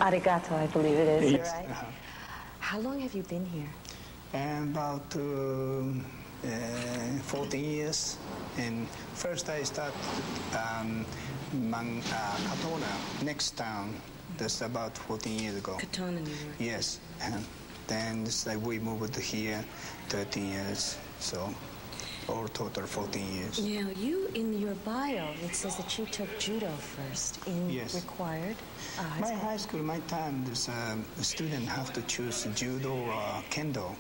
Arigato, I believe it is, Yes. right? How long have you been here? About 14 years. And first I started Katona, next town. That's about 14 years ago. Katona, New York. Yes. And then we moved here 13 years. So all total 14 years. Now, you, in your bio, it says that you took judo first in Yes. required My high school, my time, this the student have to choose judo or kendo.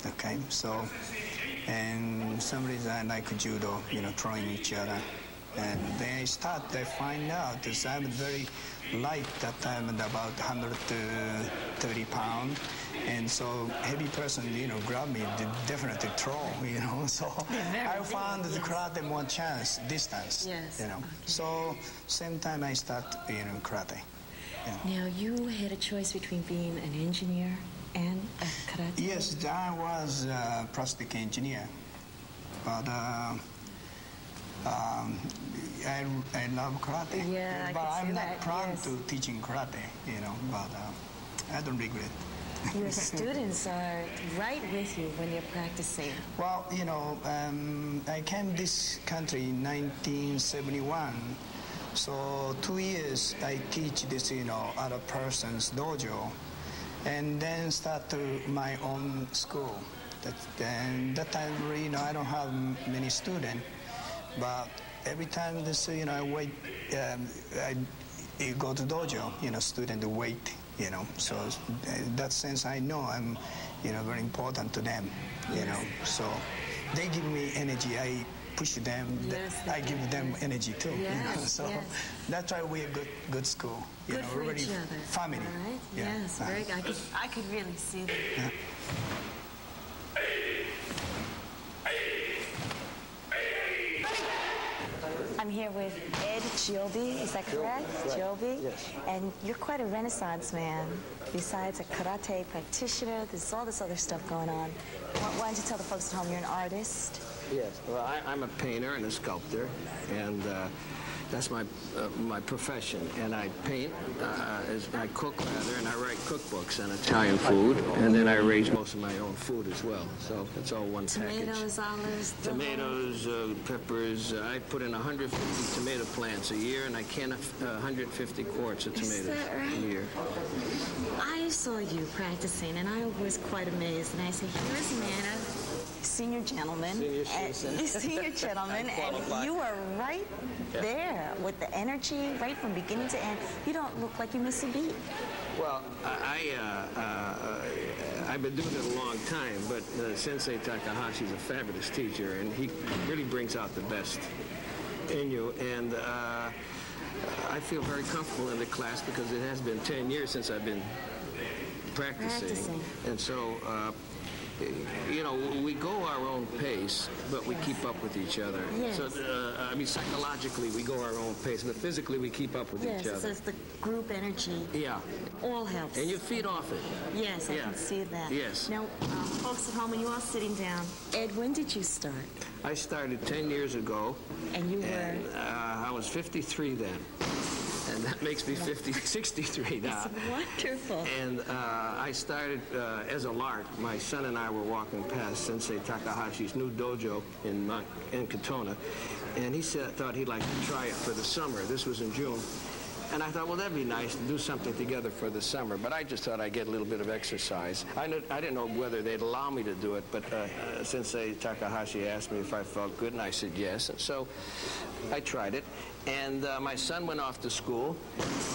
Okay, so, and some reason I like judo, throwing each other. And then I find out that I'm very light that time, at about 130 pounds. And so heavy person, grab me, definitely throw, So I found the karate more chance, distance, Yes. Okay. So same time I start, karate. Now, you had a choice between being an engineer and a karate? Yes, I was a plastic engineer, but I love karate. Yeah, I but can see I'm not that, proud yes. to teaching karate, but I don't regret. Your students are right with you when you're practicing. Well, I came this country in 1971. So 2 years I teach this, other person's dojo, and then start my own school. That time, really, I don't have many students, but every time this, I wait, I go to dojo, student wait, So in that sense, I know I'm, very important to them, So they give me energy. I push them. Yes, I give them energy too. Yes, So yes. that's why we're good school. Good for really each other. family. All right? Yeah. Yes, very good. I could really see that. Yeah. I'm here with Ed Giobi, is that correct? Right. Giobi? Yes. And you're quite a renaissance man. Besides a karate practitioner, there's all this other stuff going on. Why don't you tell the folks at home you're an artist? Yes. Well, I'm a painter and a sculptor, and that's my profession. And I paint, I cook rather, and I write cookbooks on Italian food, and then I raise most of my own food as well. So it's all one package. Tomatoes, olives, Tomatoes, peppers. I put in 150 tomato plants a year, and I can 150 quarts of Is tomatoes that right? a year. I saw you practicing, and I was quite amazed. And I said, here's a man, a senior gentleman. Senior citizen. Senior gentleman, and you are right there with the energy, right from beginning to end. You don't look like you miss a beat. Well, I've been doing it a long time, but Sensei Takahashi is a fabulous teacher, and he really brings out the best in you. And I feel very comfortable in the class because it has been 10 years since I've been practicing. And so, we go our own pace, but we keep up with each other. Yes. So, psychologically, we go our own pace, but physically, we keep up with each Yes, other. so it's the group energy. Yeah. All helps. And you feed off it. Yes, I Yeah. can see that. Yes. Now, folks at home, and you all sitting down. Ed, when did you start? I started 10 years ago. And you were? And I was 53 then. And that makes me 63 now. It's wonderful. And I started as a lark. My son and I were walking past Sensei Takahashi's new dojo in Katona. And he thought he'd like to try it for the summer. This was in June. And I thought, well, that'd be nice to do something together for the summer. But I just thought I'd get a little bit of exercise. I didn't know whether they'd allow me to do it, but Sensei Takahashi asked me if I felt good, and I said yes. And so I tried it. And my son went off to school,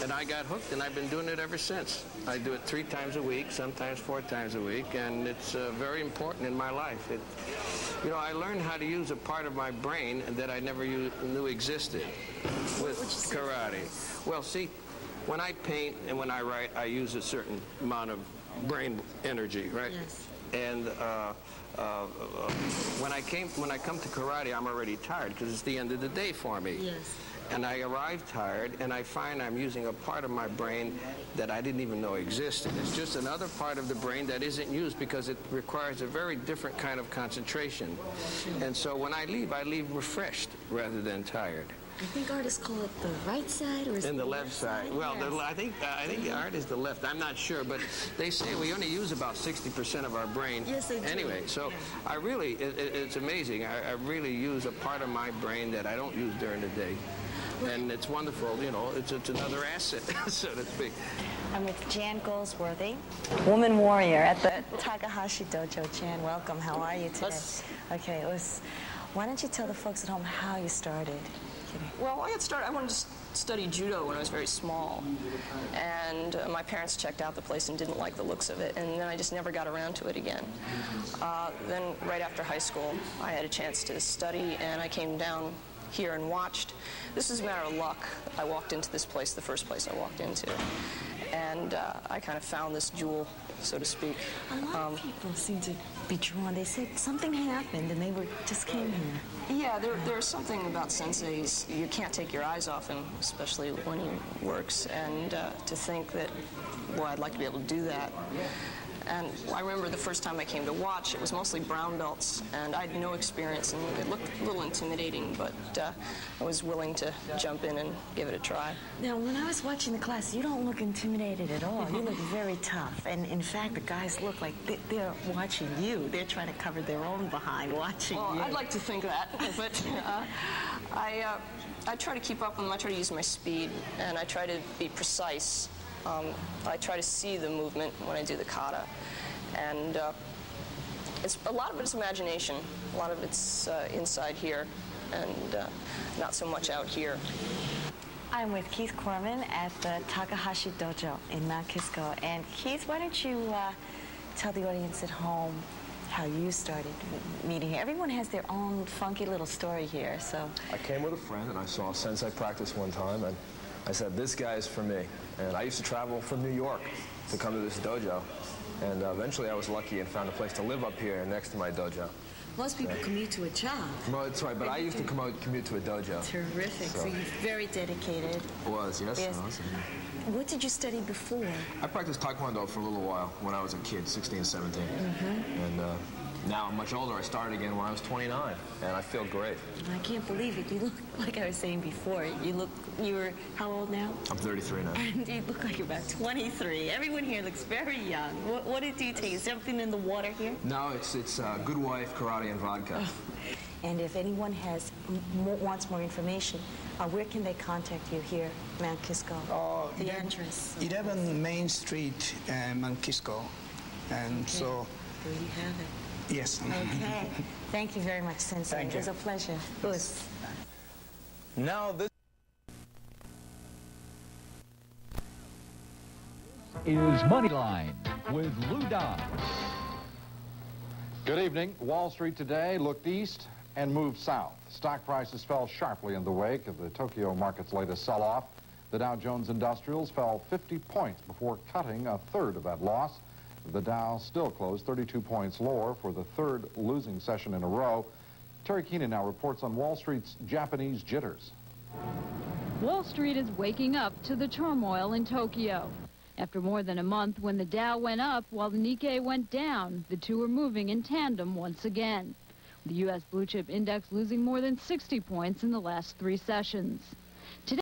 and I got hooked, and I've been doing it ever since. I do it 3 times a week, sometimes 4 times a week, and it's very important in my life. I learned how to use a part of my brain that I never knew existed with karate. Well, see, when I paint and when I write, I use a certain amount of brain energy, right? Yes. And when I come to karate, I'm already tired because it's the end of the day for me. Yes. And I arrive tired, and I find I'm using a part of my brain that I didn't even know existed. It's just another part of the brain that isn't used because it requires a very different kind of concentration. And so when I leave refreshed rather than tired. I think artists call it the right side, or is And it the left side. Well, Yes. I think the art is the left. I'm not sure, but they say we only use about 60% of our brain. Yes, they do. Anyway, so Yeah. I really, it's amazing. I really use a part of my brain that I don't use during the day. And it's wonderful, you know, it's another asset, so to speak. I'm with Jan Goldsworthy, woman warrior at the Takahashi Dojo. Jan, welcome. How are you today? Okay, why don't you tell the folks at home how you started? Well, I got started. I wanted to study judo when I was very small, and my parents checked out the place and didn't like the looks of it, and then I just never got around to it again. Then right after high school, I had a chance to study, and I came down here and watched. This is a matter of luck. I walked into this place, the first place I walked into, and I kind of found this jewel, so to speak. A lot of people seem to be drawn. They said something happened and they just came here. Yeah, there's something about senseis. You can't take your eyes off him, especially when he works, and to think that, boy, I'd like to be able to do that. And I remember the first time I came to watch, it was mostly brown belts, and I had no experience, and it looked a little intimidating, but I was willing to jump in and give it a try. Now, when I was watching the class, you don't look intimidated at all. You look very tough. And in fact, the guys look like they're watching you. They're trying to cover their own behind watching Well, you. I'd like to think that, but I try to keep up with them. I try to use my speed, and I try to be precise. I try to see the movement when I do the kata, and a lot of it's imagination. A lot of it's inside here, and not so much out here. I'm with Keith Corman at the Takahashi Dojo in Mount Kisco. And Keith, why don't you tell the audience at home how you started meeting here? Everyone has their own funky little story here, so. I came with a friend and I saw Sensei practice one time, and I said, this guy is for me. And I used to travel from New York to come to this dojo. And eventually I was lucky and found a place to live up here next to my dojo. Most people commute to a job. Well, that's right, but I used to commute to a dojo. Terrific. So you're very dedicated. Was, yes. Yes. I was. What did you study before? I practiced Taekwondo for a little while when I was a kid, 16, 17. And now I'm much older. I started again when I was 29, and I feel great. I can't believe it. You look, like I was saying before, you're how old now? I'm 33 now. And you look like you're about 23. Everyone here looks very young. What did you take? Is something in the water here? No, it's Good Wife, karate, and vodka. And if anyone wants more information, where can they contact you here, Mount Kisco? The entrance. 11 Main Street, Mount Kisco. And so, There you have it. yes. Okay. Thank you very much, Sensei. Thank It was you. a pleasure. It was. Now this is Moneyline with Lou Dobbs. Good evening. Wall Street today looked east and moved south. Stock prices fell sharply in the wake of the Tokyo market's latest sell-off. The Dow Jones Industrials fell 50 points before cutting a third of that loss. The Dow still closed 32 points lower for the third losing session in a row. Terry Keenan now reports on Wall Street's Japanese jitters. Wall Street is waking up to the turmoil in Tokyo. After more than a month when the Dow went up while the Nikkei went down, the two are moving in tandem once again. The U.S. blue chip index losing more than 60 points in the last 3 sessions.